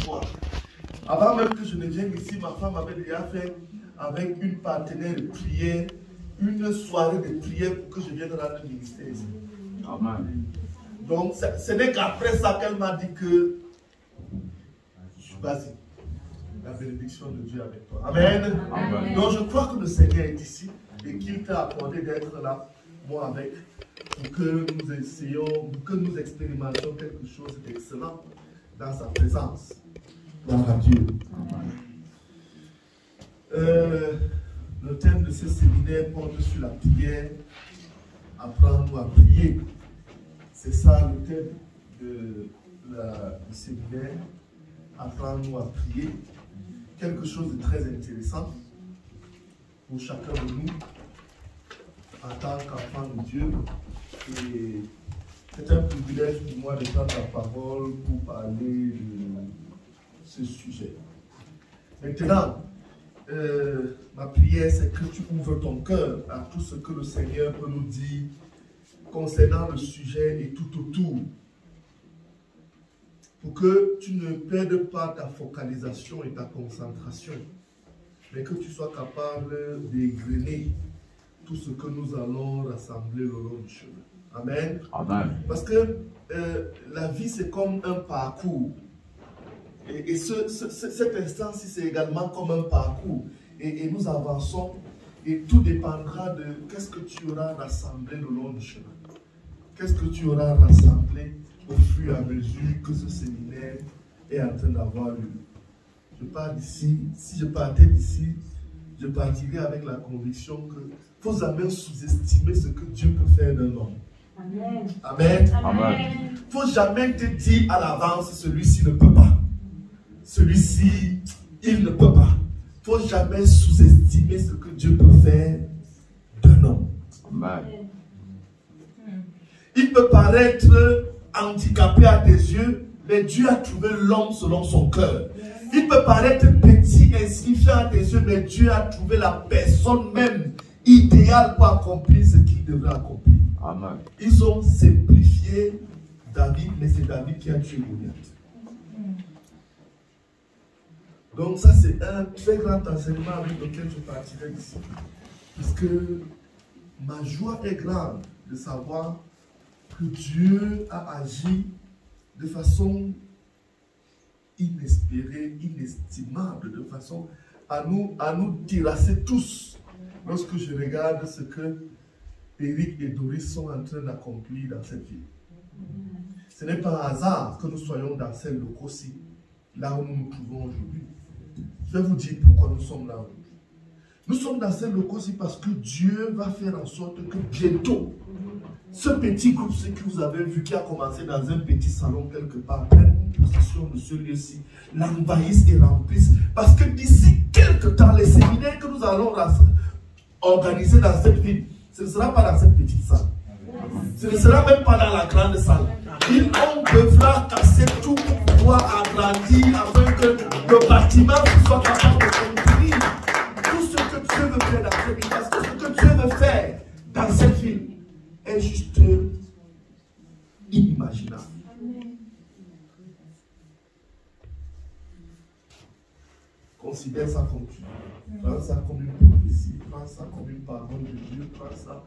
choix. Avant même que je ne vienne ici, ma femme avait déjà fait avec une partenaire de prière, une soirée de prière pour que je vienne rendre le ministère ici. Amen. Donc, ce n'est qu'après ça qu'elle m'a dit que vas-y, la bénédiction de Dieu avec toi. Amen. Amen. Donc, je crois que le Seigneur est ici et qu'il t'a accordé d'être là, moi avec, pour que nous essayions, pour que nous expérimentions quelque chose d'excellent dans sa présence. Gloire à Dieu. Le thème de ce séminaire porte sur la prière. Apprendre à prier. C'est ça le thème du séminaire. Apprendre à prier. Quelque chose de très intéressant pour chacun de nous en tant qu'enfant de Dieu. Et c'est un privilège pour moi de prendre la parole pour parler de ce sujet. Maintenant, ma prière, c'est que tu ouvres ton cœur à tout ce que le Seigneur peut nous dire concernant le sujet et tout autour. Pour que tu ne perdes pas ta focalisation et ta concentration, mais que tu sois capable d'égrener tout ce que nous allons rassembler le long du chemin. Amen. Amen. Parce que la vie, c'est comme un parcours. Et cet instant-ci, c'est également comme un parcours. Et nous avançons. Et tout dépendra de qu'est-ce que tu auras rassemblé le long du chemin. Qu'est-ce que tu auras rassemblé au fur et à mesure que ce séminaire est en train d'avoir lieu. Je pars d'ici. Si je partais d'ici, je partirais avec la conviction que il ne faut jamais sous-estimer ce que Dieu peut faire d'un homme. Amen. Amen. Amen. Il ne faut jamais te dire à l'avance, celui-ci ne peut pas. Celui-ci, il ne peut pas. Il ne faut jamais sous-estimer ce que Dieu peut faire d'un homme. Amen. Il peut paraître handicapé à tes yeux, mais Dieu a trouvé l'homme selon son cœur. Il peut paraître petit, insignifiant à tes yeux, mais Dieu a trouvé la personne même idéale pour accomplir ce qu'il devrait accomplir. Amen. Ils ont simplifié David, mais c'est David qui a tué Goliath. Donc ça, c'est un très grand enseignement avec lequel je partirai ici. Parce que ma joie est grande de savoir que Dieu a agi de façon inespérée, inestimable, de façon à nous terrasser tous. Lorsque je regarde ce que Eric et Doris sont en train d'accomplir dans cette ville. Ce n'est pas un hasard que nous soyons dans ces locaux-ci, là où nous nous trouvons aujourd'hui. Je vais vous dire pourquoi nous sommes là aujourd'hui. Nous sommes dans ces locaux-ci parce que Dieu va faire en sorte que bientôt, ce petit groupe, ce que vous avez vu, qui a commencé dans un petit salon quelque part, prenne possession de ce lieu-ci, l'envahisse et remplisse. Parce que d'ici quelques temps, les séminaires que nous allons organiser dans cette ville, ce ne sera pas dans cette petite salle. Ce ne sera même pas dans la grande salle. On devra casser tout pour pouvoir agrandir afin que le bâtiment soit capable de contenir tout ce que Dieu veut faire dans cette ville. Parce que ce que Dieu veut faire dans cette ville est juste inimaginable. Considère ça comme tu veux. Prends ça comme une prophétie, prends ça comme une parole de Dieu, prends ça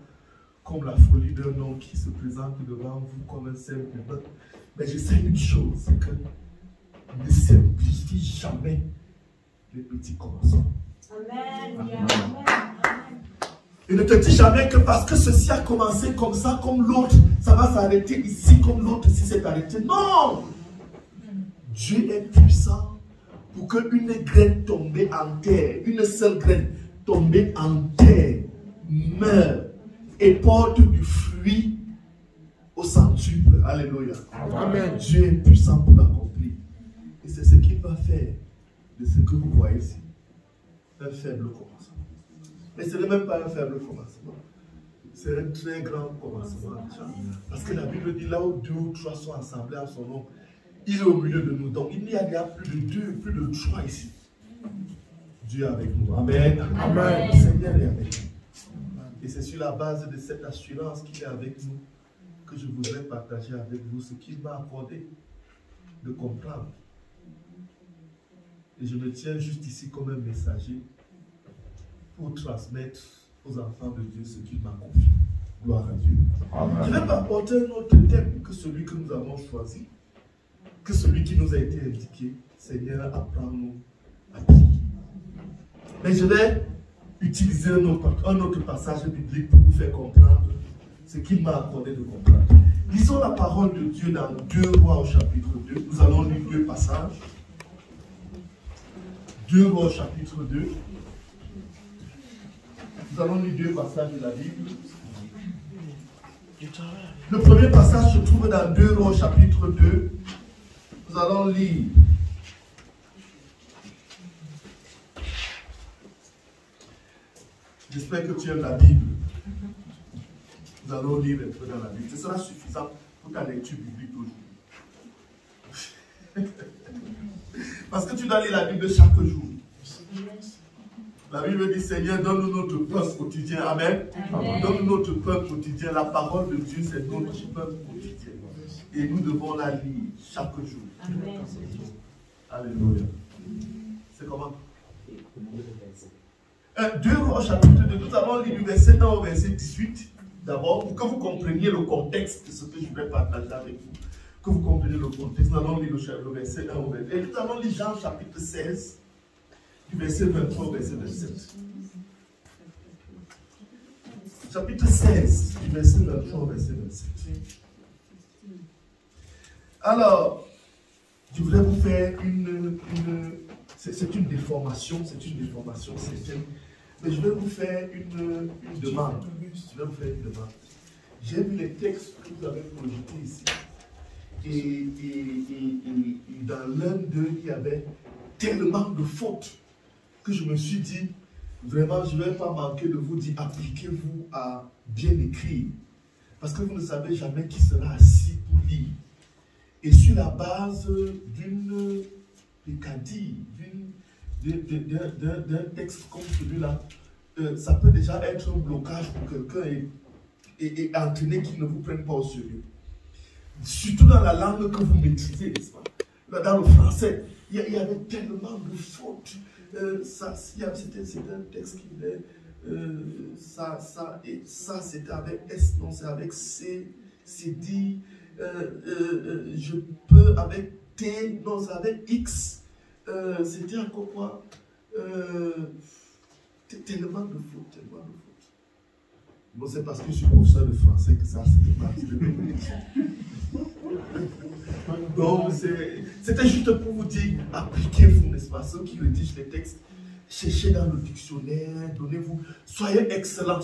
comme la folie d'un homme qui se présente devant vous comme un simple peuple. Mais je sais une chose, c'est que ne simplifie jamais les petits commencements. Amen. Amen. Et ne te dis jamais que parce que ceci a commencé comme ça, comme l'autre, ça va s'arrêter ici, comme l'autre ici s'est arrêté. Non! Dieu est puissant pour qu'une graine tombée en terre, une seule graine tombée en terre, meure et porte du fruit au centuple. Alléluia. Amen. Dieu est puissant pour l'accomplir. Et c'est ce qu'il va faire de ce que vous voyez ici. Un faible commencement. Mais ce n'est même pas un faible commencement. C'est un très grand commencement. Parce que la Bible dit là où 2 ou 3 sont assemblés en son nom, il est au milieu de nous. Donc il n'y a plus de 2, plus de 3 ici. Dieu est avec nous. Amen. Amen. Le Seigneur est avec nous. Et c'est sur la base de cette assurance qu'il est avec nous que je voudrais partager avec vous ce qu'il m'a accordé de comprendre. Et je me tiens juste ici comme un messager pour transmettre aux enfants de Dieu ce qu'il m'a confié. Gloire à Dieu. Amen. Je ne vais pas apporter un autre thème que celui que nous avons choisi, que celui qui nous a été indiqué. Seigneur, apprends-nous à prier. Mais je vais utiliser un autre passage biblique pour vous faire comprendre ce qu'il m'a accordé de comprendre. Lisons la parole de Dieu dans 2 Rois au chapitre 2. Nous allons lire 2 passages. 2 Rois au chapitre 2. Nous allons lire 2 passages de la Bible. Le premier passage se trouve dans 2 Rois au chapitre 2. Nous allons lire. J'espère que tu aimes la Bible. Nous allons lire un peu dans la Bible. Ce sera suffisant pour ta lecture biblique aujourd'hui. Parce que tu dois lire la Bible chaque jour. La Bible dit, Seigneur, donne-nous notre pain quotidien. Amen. Donne-nous notre pain quotidien. La parole de Dieu, c'est notre pain quotidien. Et nous devons la lire chaque jour. Amen. Alléluia. C'est comment? 2 Rois chapitre 2, nous allons lire du verset 1 au verset 18. D'abord, pour que vous compreniez le contexte de ce que je vais partager avec vous. Que vous compreniez le contexte. Nous allons lire le verset 1 au verset 2. Et nous allons lire Jean chapitre 16, du verset 23 au verset 27. Chapitre 16, du verset 23 au verset 27. Alors, je voudrais vous faire c'est une déformation, certaine. Mais je vais vous faire une demande. J'ai vu les textes que vous avez projetés ici. Et dans l'un d'eux, il y avait tellement de fautes que je me suis dit, vraiment, je ne vais pas manquer de vous dire, appliquez-vous à bien écrire. Parce que vous ne savez jamais qui sera assis pour lire. Et sur la base d'une pécadille, d'un texte comme celui-là, ça peut déjà être un blocage pour quelqu'un et entraîner qu'il ne vous prenne pas au sérieux. Surtout dans la langue que vous maîtrisez, n'est-ce pas? Dans le français, il y avait tellement de fautes. C'était un texte qui disait ça, et ça c'était avec S, non, c'est avec C, c'est dit, je peux avec T, non, c'est avec X. C'était encore quoi? Tellement de fautes. Bon, c'est parce que je suis professeur de français que ça, c'était parti de donc, c'était juste pour vous dire, appliquez-vous, n'est-ce pas? Ceux qui rédigent les textes, cherchez dans le dictionnaire, donnez-vous, soyez excellents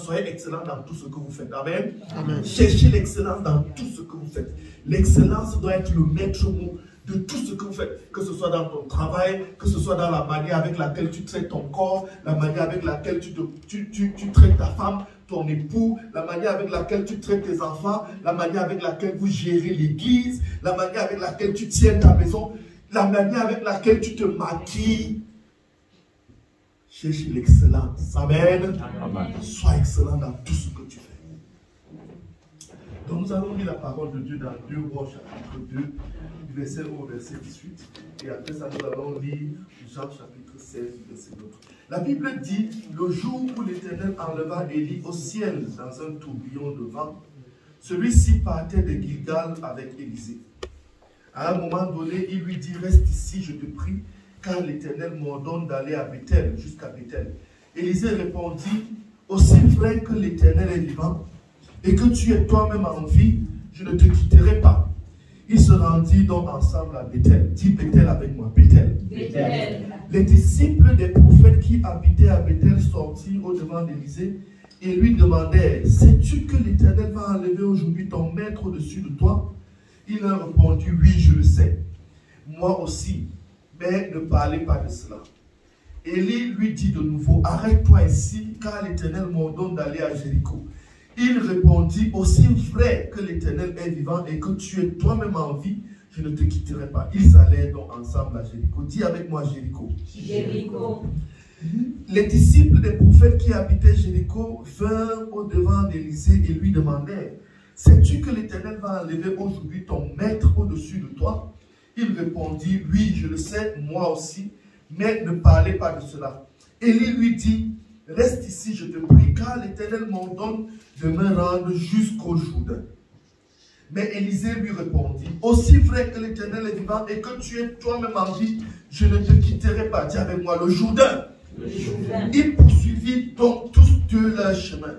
dans tout ce que vous faites. Amen. Amen. Cherchez l'excellence dans tout ce que vous faites. L'excellence doit être le maître mot de tout ce que vous faites, que ce soit dans ton travail, que ce soit dans la manière avec laquelle tu traites ton corps, la manière avec laquelle tu traites ta femme, ton époux, la manière avec laquelle tu traites tes enfants, la manière avec laquelle vous gérez l'église, la manière avec laquelle tu tiens ta maison, la manière avec laquelle tu te maquilles. Cherche l'excellence. Amen. Amen. Sois excellent dans tout ce que tu fais. Donc nous allons lire la parole de Dieu dans 2 Rois chapitre 2, du verset 1 au verset 18. Et après ça, nous allons lire Jean chapitre 16, du verset 9. La Bible dit, le jour où l'Éternel enleva Élie au ciel dans un tourbillon de vent, celui-ci partait de Gilgal avec Élisée. À un moment donné, il lui dit, reste ici, je te prie, car l'Éternel m'ordonne d'aller à Bethel, jusqu'à Bethel. Élisée répondit, aussi vrai que l'Éternel est vivant, et que tu es toi-même en vie, je ne te quitterai pas. Ils se rendirent donc ensemble à Bethel. Dis Bethel avec moi, Bethel. Bethel. Les disciples des prophètes qui habitaient à Bethel sortirent au-devant d'Élisée et lui demandèrent, sais-tu que l'Éternel va enlever aujourd'hui ton maître au-dessus de toi? Il leur répondit, oui, je le sais. Moi aussi, mais ne parlez pas de cela. Élie lui dit de nouveau, arrête-toi ici, car l'Éternel m'ordonne d'aller à Jéricho. Il répondit, aussi vrai que l'Éternel est vivant et que tu es toi-même en vie, je ne te quitterai pas. Ils allèrent donc ensemble à Jéricho. Dis avec moi Jéricho. Jéricho. Les disciples des prophètes qui habitaient Jéricho vinrent au-devant d'Élisée et lui demandèrent, sais-tu que l'Éternel va enlever aujourd'hui ton maître au-dessus de toi? Il répondit, oui, je le sais, moi aussi, Mais ne parlez pas de cela. Élie lui dit, reste ici, je te prie, car l'Éternel m'ordonne de me rendre jusqu'au Jourdain. Mais Élisée lui répondit, aussi vrai que l'Éternel est vivant et que tu es toi-même en vie, je ne te quitterai pas. Dis avec moi, le Jourdain. Ils poursuivirent donc tous deux leur chemin.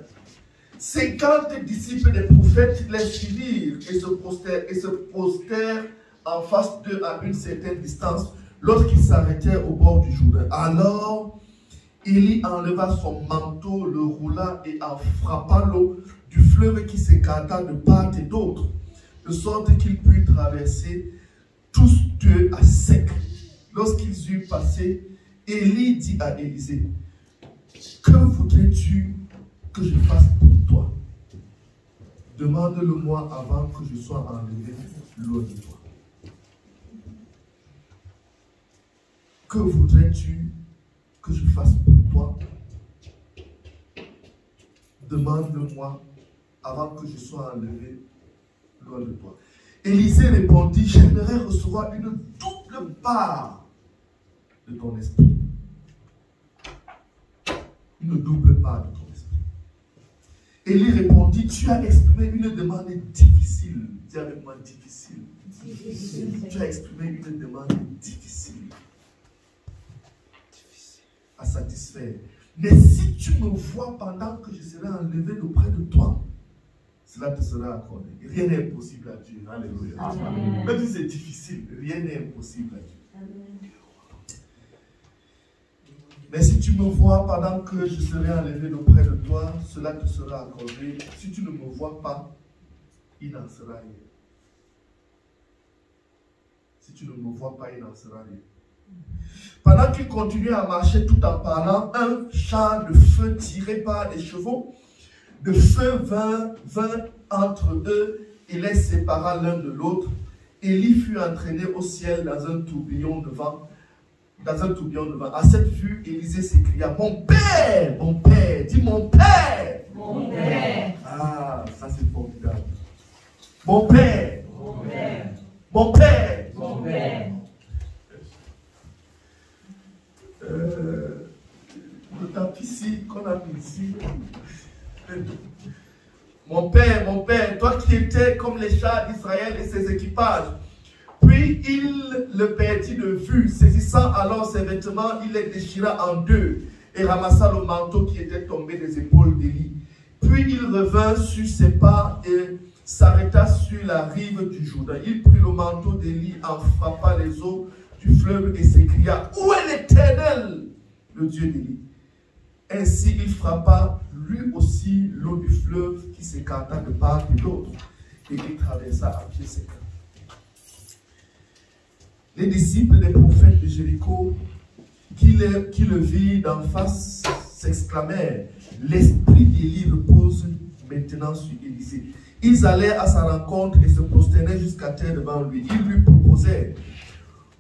50 disciples des prophètes les suivirent et se postèrent en face d'eux à une certaine distance lorsqu'ils s'arrêtèrent au bord du Jourdain. Alors, Élie enleva son manteau, le roula et en frappa l'eau du fleuve qui s'écarta de part et d'autre, de sorte qu'ils purent traverser tous deux à sec. Lorsqu'ils eurent passé, Élie dit à Élisée, que voudrais-tu que je fasse pour toi? Demande-le-moi avant que je sois enlevé loin de toi. Que voudrais-tu que je fasse pour toi? Demande-le-moi avant que je sois enlevé loin de toi. Élisée répondit, j'aimerais recevoir une double part de ton esprit. Une double part de ton esprit. Élie répondit, tu as exprimé une demande difficile. Dis avec moi, difficile. Tu as exprimé une demande difficile à satisfaire. Mais si tu me vois pendant que je serai enlevé d'auprès de toi, cela te sera accordé. Rien n'est impossible à Dieu. Alléluia. Amen. Même si c'est difficile, rien n'est impossible à Dieu. Amen. Mais si tu me vois pendant que je serai enlevé d'auprès de toi, cela te sera accordé. Si tu ne me vois pas, il n'en sera rien. Si tu ne me vois pas, il n'en sera rien. Pendant qu'ils continuaient à marcher tout en parlant, un char de feu tiré par des chevaux de feu vint entre eux et les sépara l'un de l'autre. Élie fut entraîné au ciel dans un tourbillon de vent. À cette vue, Élisée s'écria, mon père, dis mon père. Mon père. Ah, ça c'est formidable. Mon père. Mon père. Mon père. Mon père. Le tapis ici, qu'on a mis ici. Mon père, toi qui étais comme les chars d'Israël et ses équipages. Puis il le perdit de vue. Saisissant alors ses vêtements, il les déchira en deux et ramassa le manteau qui était tombé des épaules d'Élie. Puis il revint sur ses pas et s'arrêta sur la rive du Jourdain. Il prit le manteau d'Élie, en frappa les eaux du fleuve et s'écria, où est l'Éternel, le Dieu d'Élie? Ainsi il frappa lui aussi l'eau du fleuve qui s'écarta de part et d'autre, et il traversa à pied sec. Les disciples des prophètes de Jéricho, qui le virent d'en face, s'exclamèrent, l'esprit d'Élie repose maintenant sur Élisée. Ils allèrent à sa rencontre et se prosternaient jusqu'à terre devant lui. Ils lui proposèrent,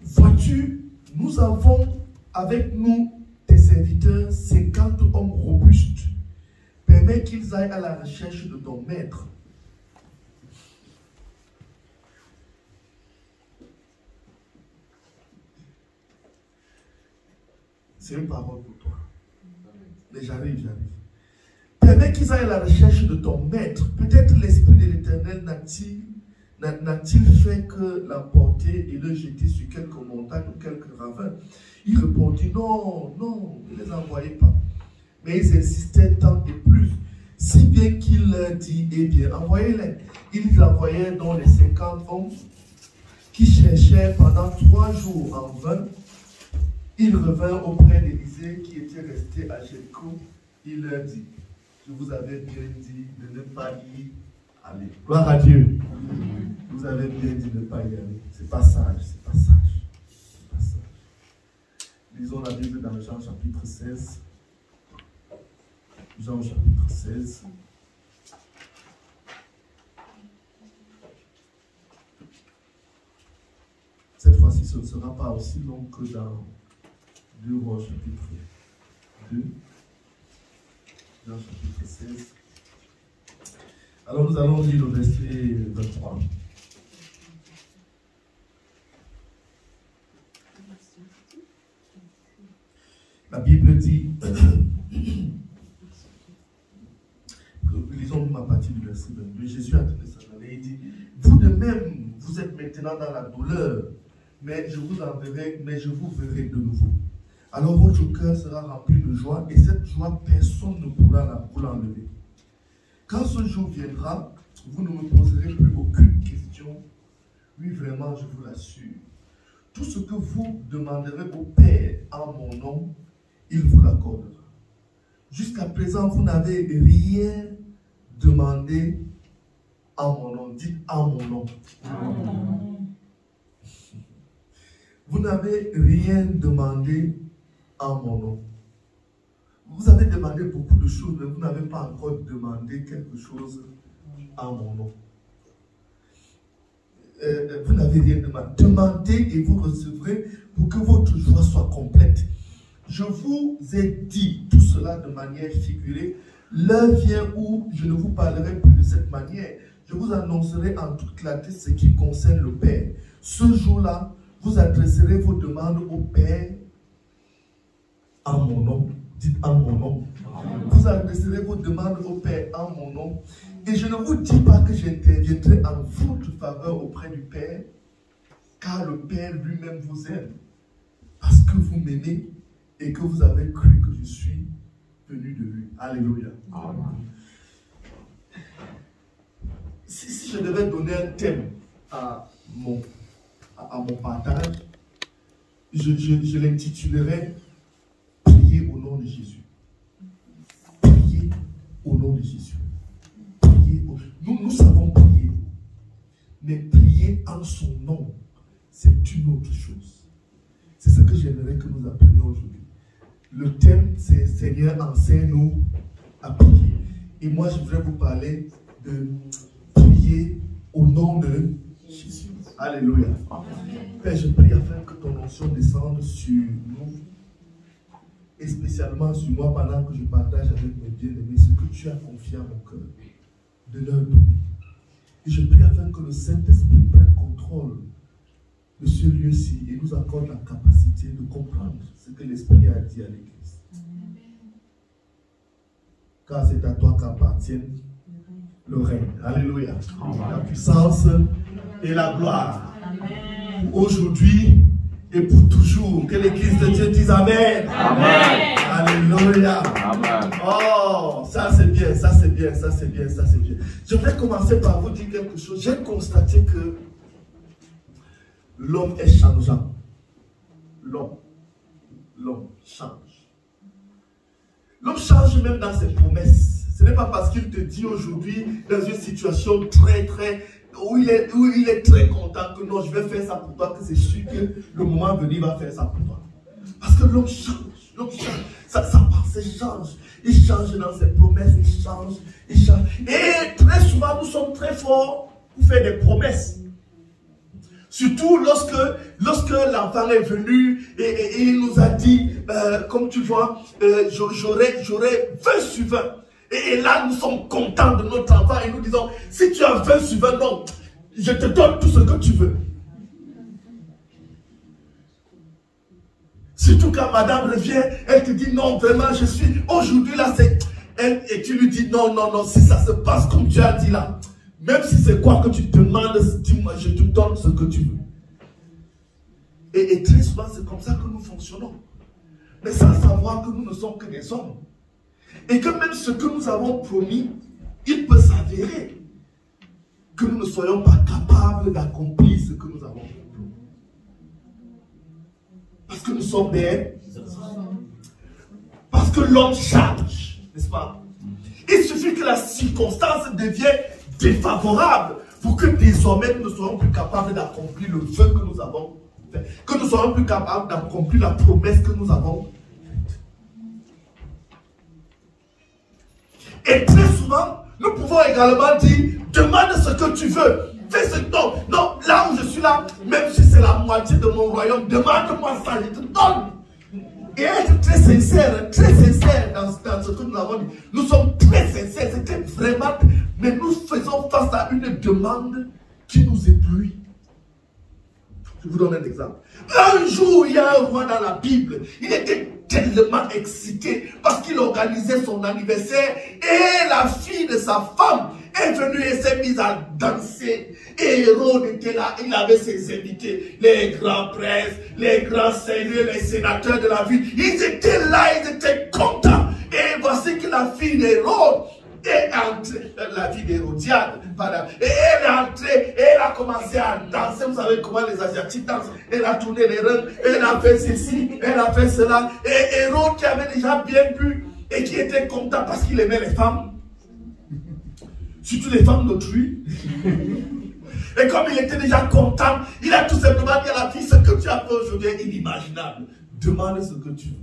vois-tu, nous avons avec nous tes serviteurs 50 hommes robustes. Permets qu'ils aillent à la recherche de ton maître. C'est une parole pour toi. Mais j'arrive. Permets qu'ils aillent à la recherche de ton maître. Peut-être l'Esprit de l'Éternel n'a-t-il fait que l'emporter et le jeter sur quelques montagnes ou quelques ravins? Il répondit, non, ne les envoyez pas. Mais ils insistaient tant et plus, si bien qu'il leur dit, eh bien, envoyez-les. Ils envoyèrent donc les 50 hommes qui cherchèrent pendant 3 jours en vain. Ils revinrent auprès d'Élisée qui était resté à Jéricho. Il leur dit, je vous avais bien dit de ne pas y aller. Gloire à Dieu. Vous avez bien dit de ne pas y aller. C'est pas sage, c'est pas sage. C'est pas sage. Lisons la Bible dans Jean chapitre 16. Jean chapitre 16. Cette fois-ci, ce ne sera pas aussi long que dans 2 Rois chapitre 2. Jean chapitre 16. Alors nous allons lire le verset 23. La Bible dit, lisons à partir du verset 22, Jésus a donné sa main et il dit, vous de même, vous êtes maintenant dans la douleur, mais je vous enverrai, mais je vous verrai de nouveau. Alors votre cœur sera rempli de joie et cette joie, personne ne pourra vous l'enlever. Quand ce jour viendra, vous ne me poserez plus aucune question. Oui, vraiment, je vous l'assure. Tout ce que vous demanderez au Père en mon nom, il vous l'accordera. Jusqu'à présent, vous n'avez rien demandé en mon nom. Dites en mon nom. Vous n'avez rien demandé en mon nom. Vous avez demandé beaucoup de choses, mais vous n'avez pas encore demandé quelque chose en mon nom. Vous n'avez rien demandé. Demandez et vous recevrez pour que votre joie soit complète. Je vous ai dit tout cela de manière figurée. L'heure vient où je ne vous parlerai plus de cette manière. Je vous annoncerai en toute clarté ce qui concerne le Père. Ce jour-là, vous adresserez vos demandes au Père en mon nom. Dites en mon nom. Vous adresserez vos demandes au Père en mon nom. Et je ne vous dis pas que j'interviendrai en votre faveur auprès du Père, car le Père lui-même vous aime, parce que vous m'aimez et que vous avez cru que je suis venu de lui. Alléluia. Amen. Si je devais donner un thème à mon partage, je l'intitulerais « Prier au nom de Jésus ». Prier au nom de Jésus. Nous savons prier, mais prier en son nom, c'est une autre chose. C'est ce que j'aimerais que nous apprenions aujourd'hui. Le thème, c'est « Seigneur, enseigne-nous à prier ». Et moi, je voudrais vous parler de prier au nom de Jésus. Alléluia. Père, je prie afin que ton onction descende sur nous, et spécialement sur moi pendant que je partage avec mes bien-aimés ce que tu as confié à mon cœur, de leur donner. Et je prie afin que le Saint-Esprit prenne contrôle de ce lieu-ci et nous accorde la capacité de comprendre ce que l'Esprit a dit à l'Église. Car c'est à toi qu'appartiennent le règne. Alléluia. La puissance et la gloire. Aujourd'hui et pour toujours. Que l'Église de Dieu dise Amen. Amen. Alléluia. Amen. Oh, ça c'est bien, ça c'est bien, ça c'est bien, ça c'est bien. Je vais commencer par vous dire quelque chose. J'ai constaté que l'homme est changeant. L'homme change. L'homme change même dans ses promesses. Ce n'est pas parce qu'il te dit aujourd'hui, dans une situation où il est très content que non, je vais faire ça pour toi, que c'est sûr que le moment venu, il va faire ça pour toi. Parce que l'homme change. Sa pensée change. Il change dans ses promesses, il change. Et très souvent, nous sommes très forts pour faire des promesses. Surtout lorsque l'enfant est venu et il nous a dit, comme tu vois, j'aurai 20 sur 20. Et là, nous sommes contents de notre enfant et nous disons, si tu as 20 sur 20, non, je te donne tout ce que tu veux. Surtout quand madame revient, elle te dit, non, vraiment, je suis, aujourd'hui là, c'est, et tu lui dis, non, si ça se passe comme tu as dit là, même si c'est quoi que tu demandes, dis-moi, je te donne ce que tu veux. Et très souvent, c'est comme ça que nous fonctionnons. Mais sans savoir que nous ne sommes que des hommes. Et que même ce que nous avons promis, il peut s'avérer que nous ne soyons pas capables d'accomplir ce que nous avons promis. Parce que nous sommes des... Parce que l'homme change, n'est-ce pas? Il suffit que la circonstance devienne défavorable pour que désormais nous ne soyons plus capables d'accomplir le vœu que nous avons fait, que nous soyons plus capables d'accomplir la promesse que nous avons faite. Et très souvent, nous pouvons également dire, demande ce que tu veux, fais ce que non, là où je suis là, même si c'est la moitié de mon royaume, demande-moi ça, je te donne. Et être très sincère dans ce que nous avons dit. Nous sommes très sincères, c'était vraiment, mais nous faisons face à une demande qui nous éblouit. Je vous donne un exemple. Un jour, il y a un roi dans la Bible. Il était tellement excité parce qu'il organisait son anniversaire et la fille de sa femme est venue et s'est mise à danser. Et Hérode était là, il avait ses invités, les grands princes, les grands seigneurs, les sénateurs de la ville. Ils étaient là, ils étaient contents. Et voici que la fille d'Hérode est entrée, la fille d'Hérodiade, et elle est entrée, et elle a commencé à danser. Vous savez comment les Asiatiques dansent. Elle a tourné les reins, elle a fait ceci, elle a fait cela. Et Hérode qui avait déjà bien bu et qui était content parce qu'il aimait les femmes, surtout les femmes d'autrui. Et comme il était déjà content, il a tout simplement dit à la fille: ce que tu as fait aujourd'hui est inimaginable. Demande ce que tu veux.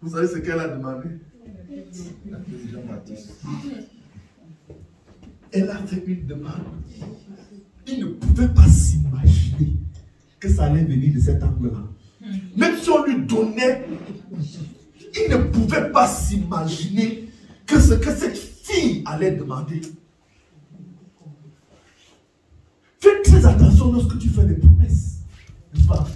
Vous savez ce qu'elle a demandé? Elle a fait une demande. Il ne pouvait pas s'imaginer que ça allait venir de cet angle-là. Même si on lui donnait, il ne pouvait pas s'imaginer que ce que cette fille allait demander. Fais très attention lorsque tu fais des promesses. N'est-ce pas?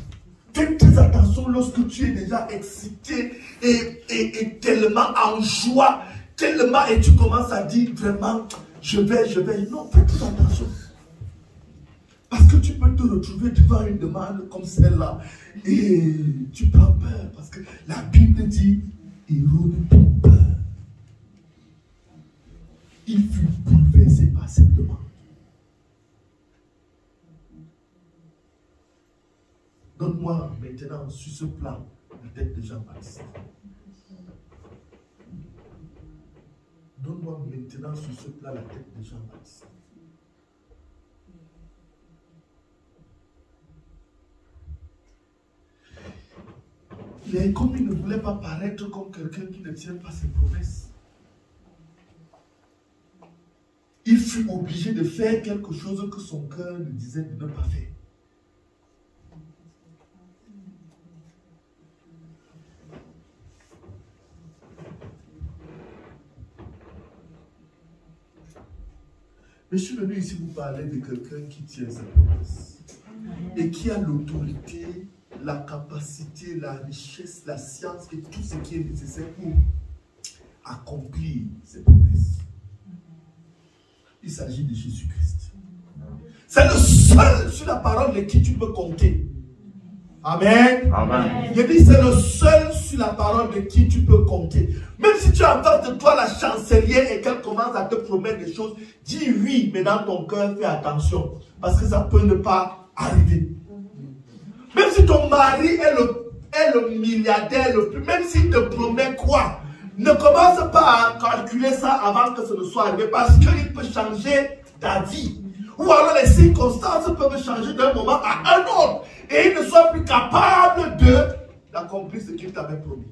Fais très attention lorsque tu es déjà excité et tellement en joie, tellement, et tu commences à dire vraiment, je vais. Non, fais très attention. Parce que tu peux te retrouver devant une demande comme celle-là et tu prends peur. Parce que la Bible dit, Hérode prit peur. Il fut bouleversé par cette demande. Donne-moi maintenant sur ce plan la tête de Jean-Baptiste. Donne-moi maintenant sur ce plan la tête de Jean-Baptiste. Mais comme il ne voulait pas paraître comme quelqu'un qui ne tient pas ses promesses, il fut obligé de faire quelque chose que son cœur lui disait de ne pas faire. Mais je suis venu ici vous parler de quelqu'un qui tient sa promesse et qui a l'autorité, la capacité, la richesse, la science et tout ce qui est nécessaire pour accomplir ses promesses. Il s'agit de Jésus-Christ. C'est le seul sur la parole de qui tu peux compter. Amen. Amen. Il dit c'est le seul sur la parole de qui tu peux compter. Même si tu as en face de toi la chancelière et qu'elle commence à te promettre des choses, dis oui, mais dans ton cœur, fais attention. Parce que ça peut ne pas arriver. Même si ton mari est le milliardaire le plus, même s'il te promet quoi, ne commence pas à calculer ça avant que ce ne soit arrivé. Parce qu'il peut changer ta vie. Ou alors les circonstances peuvent changer d'un moment à un autre. Et il ne soit plus capable d'accomplir ce qu'il t'avait promis.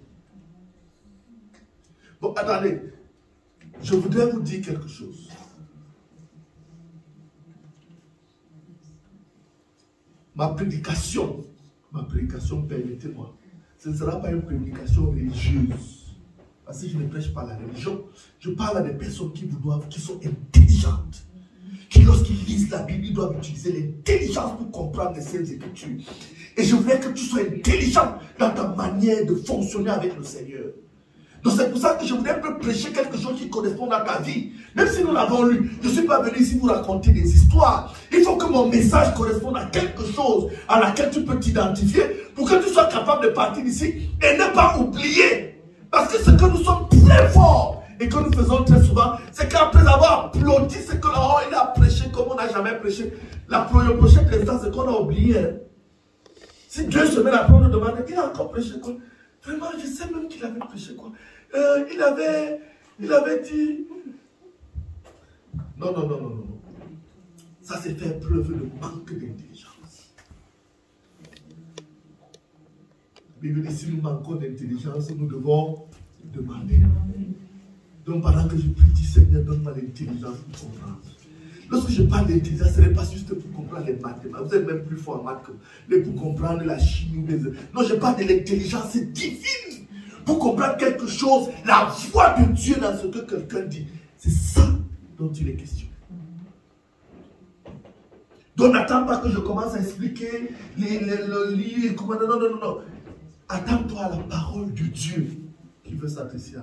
Bon, attendez. Je voudrais vous dire quelque chose. Ma prédication, permettez-moi, ce ne sera pas une prédication religieuse. Parce que je ne prêche pas la religion. Je parle à des personnes qui sont intelligentes. Qui, lorsqu'ils lisent la Bible, ils doivent utiliser l'intelligence pour comprendre les Saintes Écritures. Et je voudrais que tu sois intelligent dans ta manière de fonctionner avec le Seigneur. Donc c'est pour ça que je voudrais prêcher quelque chose qui correspond à ta vie. Même si nous l'avons lu, je ne suis pas venu ici vous raconter des histoires. Il faut que mon message corresponde à quelque chose à laquelle tu peux t'identifier pour que tu sois capable de partir d'ici et ne pas oublier. Parce que ce que nous sommes très forts et que nous faisons très souvent, c'est qu'après avoir applaudi ce que il a prêché comme on n'a jamais prêché, le prochain instant, c'est qu'on a oublié. Hein. Si 2 semaines après, on nous demande, il a encore prêché quoi? Vraiment, je sais même qu'il avait prêché quoi. Il avait dit... Non. Ça, c'est faire preuve de manque d'intelligence. La Bible dit, si nous manquons d'intelligence, nous devons demander. Donc pendant que je prie, dis Seigneur, donne-moi l'intelligence pour comprendre. Lorsque je parle d'intelligence, ce n'est pas juste pour comprendre les mathématiques. Vous êtes même plus fort en maths que mais pour comprendre la chimie. Non, je parle de l'intelligence divine. Pour comprendre quelque chose, la voix de Dieu dans ce que quelqu'un dit. C'est ça dont il est question. Donc n'attends pas que je commence à expliquer le livre. Non. Attends-toi à la parole de Dieu qui veut s'adresser à